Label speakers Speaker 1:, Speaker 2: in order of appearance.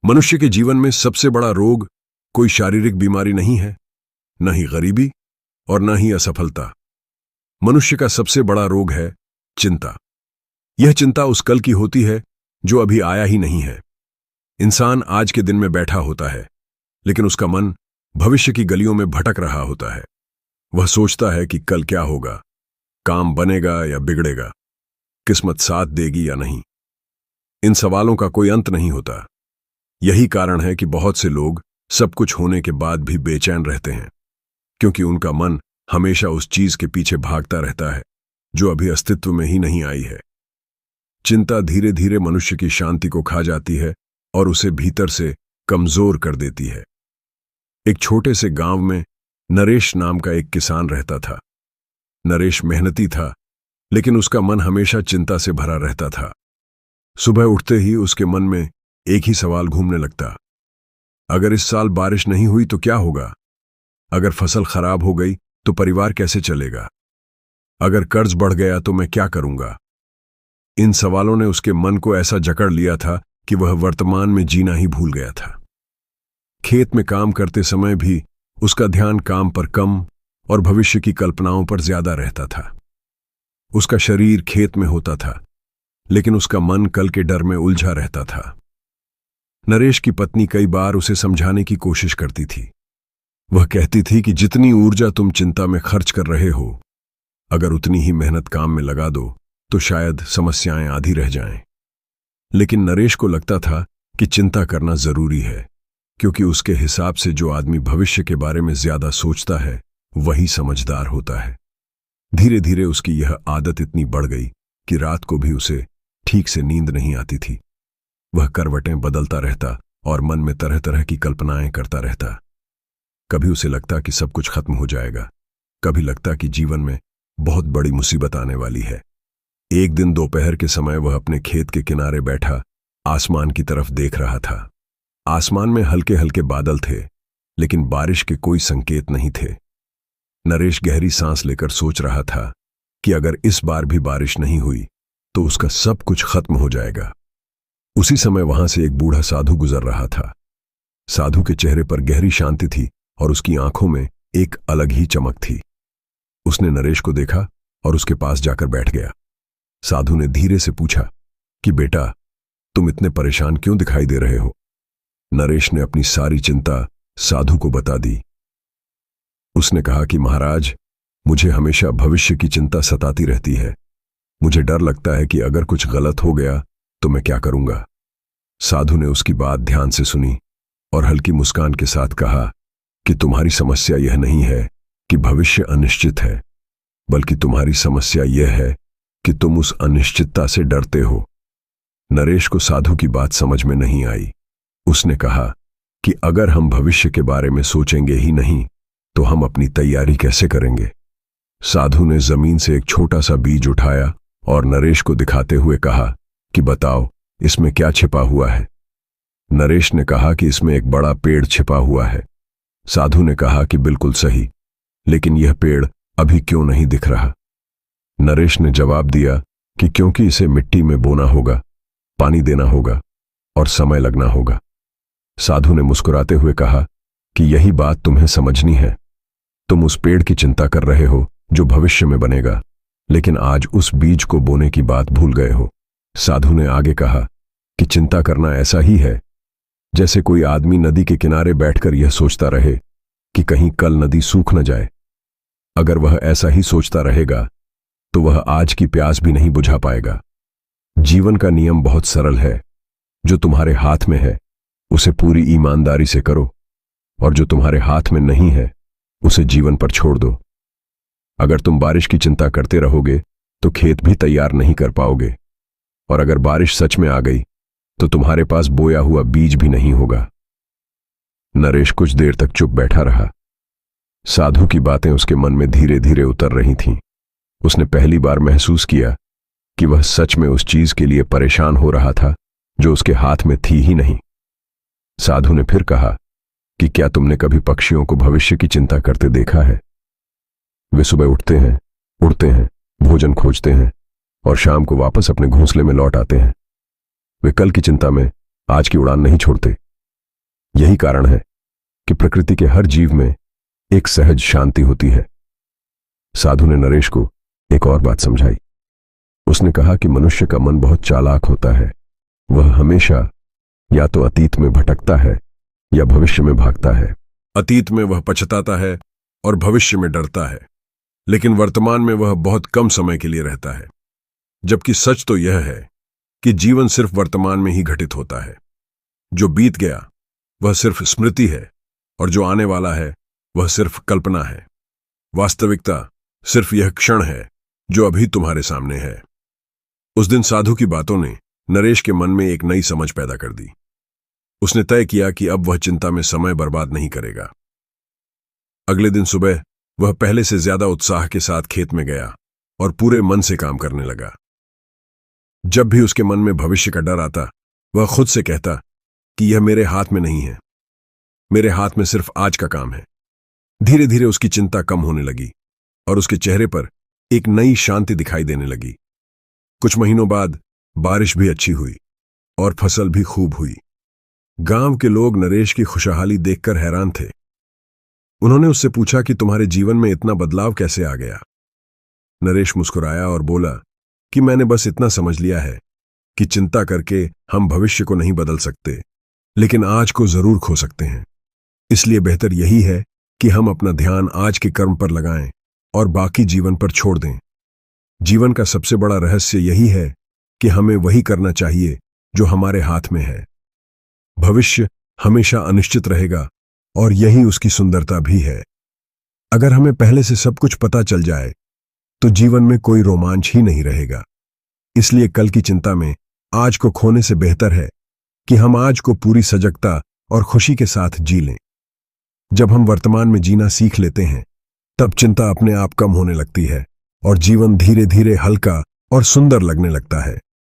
Speaker 1: मनुष्य के जीवन में सबसे बड़ा रोग कोई शारीरिक बीमारी नहीं है, न ही गरीबी और न ही असफलता। मनुष्य का सबसे बड़ा रोग है चिंता। यह चिंता उस कल की होती है जो अभी आया ही नहीं है। इंसान आज के दिन में बैठा होता है, लेकिन उसका मन भविष्य की गलियों में भटक रहा होता है। वह सोचता है कि कल क्या होगा, काम बनेगा या बिगड़ेगा, किस्मत साथ देगी या नहीं। इन सवालों का कोई अंत नहीं होता। यही कारण है कि बहुत से लोग सब कुछ होने के बाद भी बेचैन रहते हैं, क्योंकि उनका मन हमेशा उस चीज के पीछे भागता रहता है जो अभी अस्तित्व में ही नहीं आई है। चिंता धीरे धीरे मनुष्य की शांति को खा जाती है और उसे भीतर से कमजोर कर देती है। एक छोटे से गांव में नरेश नाम का एक किसान रहता था। नरेश मेहनती था, लेकिन उसका मन हमेशा चिंता से भरा रहता था। सुबह उठते ही उसके मन में एक ही सवाल घूमने लगता। अगर इस साल बारिश नहीं हुई तो क्या होगा? अगर फसल खराब हो गई तो परिवार कैसे चलेगा? अगर कर्ज बढ़ गया तो मैं क्या करूंगा? इन सवालों ने उसके मन को ऐसा जकड़ लिया था कि वह वर्तमान में जीना ही भूल गया था। खेत में काम करते समय भी उसका ध्यान काम पर कम और भविष्य की कल्पनाओं पर ज्यादा रहता था। उसका शरीर खेत में होता था, लेकिन उसका मन कल के डर में उलझा रहता था। नरेश की पत्नी कई बार उसे समझाने की कोशिश करती थी। वह कहती थी कि जितनी ऊर्जा तुम चिंता में खर्च कर रहे हो, अगर उतनी ही मेहनत काम में लगा दो तो शायद समस्याएं आधी रह जाएं। लेकिन नरेश को लगता था कि चिंता करना जरूरी है, क्योंकि उसके हिसाब से जो आदमी भविष्य के बारे में ज्यादा सोचता है वही समझदार होता है। धीरे धीरे उसकी यह आदत इतनी बढ़ गई कि रात को भी उसे ठीक से नींद नहीं आती थी। वह करवटें बदलता रहता और मन में तरह तरह की कल्पनाएं करता रहता। कभी उसे लगता कि सब कुछ खत्म हो जाएगा, कभी लगता कि जीवन में बहुत बड़ी मुसीबत आने वाली है। एक दिन दोपहर के समय वह अपने खेत के किनारे बैठा आसमान की तरफ देख रहा था। आसमान में हल्के हल्के बादल थे, लेकिन बारिश के कोई संकेत नहीं थे। नरेश गहरी सांस लेकर सोच रहा था कि अगर इस बार भी बारिश नहीं हुई तो उसका सब कुछ खत्म हो जाएगा। उसी समय वहां से एक बूढ़ा साधु गुजर रहा था। साधु के चेहरे पर गहरी शांति थी और उसकी आंखों में एक अलग ही चमक थी। उसने नरेश को देखा और उसके पास जाकर बैठ गया। साधु ने धीरे से पूछा कि बेटा, तुम इतने परेशान क्यों दिखाई दे रहे हो? नरेश ने अपनी सारी चिंता साधु को बता दी। उसने कहा कि महाराज, मुझे हमेशा भविष्य की चिंता सताती रहती है। मुझे डर लगता है कि अगर कुछ गलत हो गया तो मैं क्या करूंगा? साधु ने उसकी बात ध्यान से सुनी और हल्की मुस्कान के साथ कहा कि तुम्हारी समस्या यह नहीं है कि भविष्य अनिश्चित है, बल्कि तुम्हारी समस्या यह है कि तुम उस अनिश्चितता से डरते हो। नरेश को साधु की बात समझ में नहीं आई। उसने कहा कि अगर हम भविष्य के बारे में सोचेंगे ही नहीं तो हम अपनी तैयारी कैसे करेंगे? साधु ने जमीन से एक छोटा सा बीज उठाया और नरेश को दिखाते हुए कहा कि बताओ, इसमें क्या छिपा हुआ है? नरेश ने कहा कि इसमें एक बड़ा पेड़ छिपा हुआ है। साधु ने कहा कि बिल्कुल सही, लेकिन यह पेड़ अभी क्यों नहीं दिख रहा? नरेश ने जवाब दिया कि क्योंकि इसे मिट्टी में बोना होगा, पानी देना होगा और समय लगना होगा। साधु ने मुस्कुराते हुए कहा कि यही बात तुम्हें समझनी है। तुम उस पेड़ की चिंता कर रहे हो जो भविष्य में बनेगा, लेकिन आज उस बीज को बोने की बात भूल गए हो। साधु ने आगे कहा कि चिंता करना ऐसा ही है जैसे कोई आदमी नदी के किनारे बैठकर यह सोचता रहे कि कहीं कल नदी सूख न जाए। अगर वह ऐसा ही सोचता रहेगा तो वह आज की प्यास भी नहीं बुझा पाएगा। जीवन का नियम बहुत सरल है। जो तुम्हारे हाथ में है उसे पूरी ईमानदारी से करो, और जो तुम्हारे हाथ में नहीं है उसे जीवन पर छोड़ दो। अगर तुम बारिश की चिंता करते रहोगे तो खेत भी तैयार नहीं कर पाओगे, और अगर बारिश सच में आ गई तो तुम्हारे पास बोया हुआ बीज भी नहीं होगा। नरेश कुछ देर तक चुप बैठा रहा। साधु की बातें उसके मन में धीरे धीरे उतर रही थीं। उसने पहली बार महसूस किया कि वह सच में उस चीज के लिए परेशान हो रहा था जो उसके हाथ में थी ही नहीं। साधु ने फिर कहा कि क्या तुमने कभी पक्षियों को भविष्य की चिंता करते देखा है? वे सुबह उठते हैं, उड़ते हैं, भोजन खोजते हैं और शाम को वापस अपने घोंसले में लौट आते हैं। वे कल की चिंता में आज की उड़ान नहीं छोड़ते, यही कारण है कि प्रकृति के हर जीव में एक सहज शांति होती है। साधु ने नरेश को एक और बात समझाई। उसने कहा कि मनुष्य का मन बहुत चालाक होता है। वह हमेशा या तो अतीत में भटकता है या भविष्य में भागता है। अतीत में वह पछताता है और भविष्य में डरता है, लेकिन वर्तमान में वह बहुत कम समय के लिए रहता है। जबकि सच तो यह है कि जीवन सिर्फ वर्तमान में ही घटित होता है। जो बीत गया वह सिर्फ स्मृति है और जो आने वाला है वह सिर्फ कल्पना है। वास्तविकता सिर्फ यह क्षण है जो अभी तुम्हारे सामने है। उस दिन साधु की बातों ने नरेश के मन में एक नई समझ पैदा कर दी। उसने तय किया कि अब वह चिंता में समय बर्बाद नहीं करेगा। अगले दिन सुबह वह पहले से ज्यादा उत्साह के साथ खेत में गया और पूरे मन से काम करने लगा। जब भी उसके मन में भविष्य का डर आता, वह खुद से कहता कि यह मेरे हाथ में नहीं है, मेरे हाथ में सिर्फ आज का काम है। धीरे धीरे उसकी चिंता कम होने लगी और उसके चेहरे पर एक नई शांति दिखाई देने लगी। कुछ महीनों बाद बारिश भी अच्छी हुई और फसल भी खूब हुई। गांव के लोग नरेश की खुशहाली देखकर हैरान थे। उन्होंने उससे पूछा कि तुम्हारे जीवन में इतना बदलाव कैसे आ गया। नरेश मुस्कुराया और बोला कि मैंने बस इतना समझ लिया है कि चिंता करके हम भविष्य को नहीं बदल सकते, लेकिन आज को जरूर खो सकते हैं। इसलिए बेहतर यही है कि हम अपना ध्यान आज के कर्म पर लगाएं और बाकी जीवन पर छोड़ दें। जीवन का सबसे बड़ा रहस्य यही है कि हमें वही करना चाहिए जो हमारे हाथ में है। भविष्य हमेशा अनिश्चित रहेगा और यही उसकी सुंदरता भी है। अगर हमें पहले से सब कुछ पता चल जाए तो जीवन में कोई रोमांच ही नहीं रहेगा। इसलिए कल की चिंता में आज को खोने से बेहतर है कि हम आज को पूरी सजगता और खुशी के साथ जी लें। जब हम वर्तमान में जीना सीख लेते हैं, तब चिंता अपने आप कम होने लगती है और जीवन धीरे धीरे हल्का और सुंदर लगने लगता है।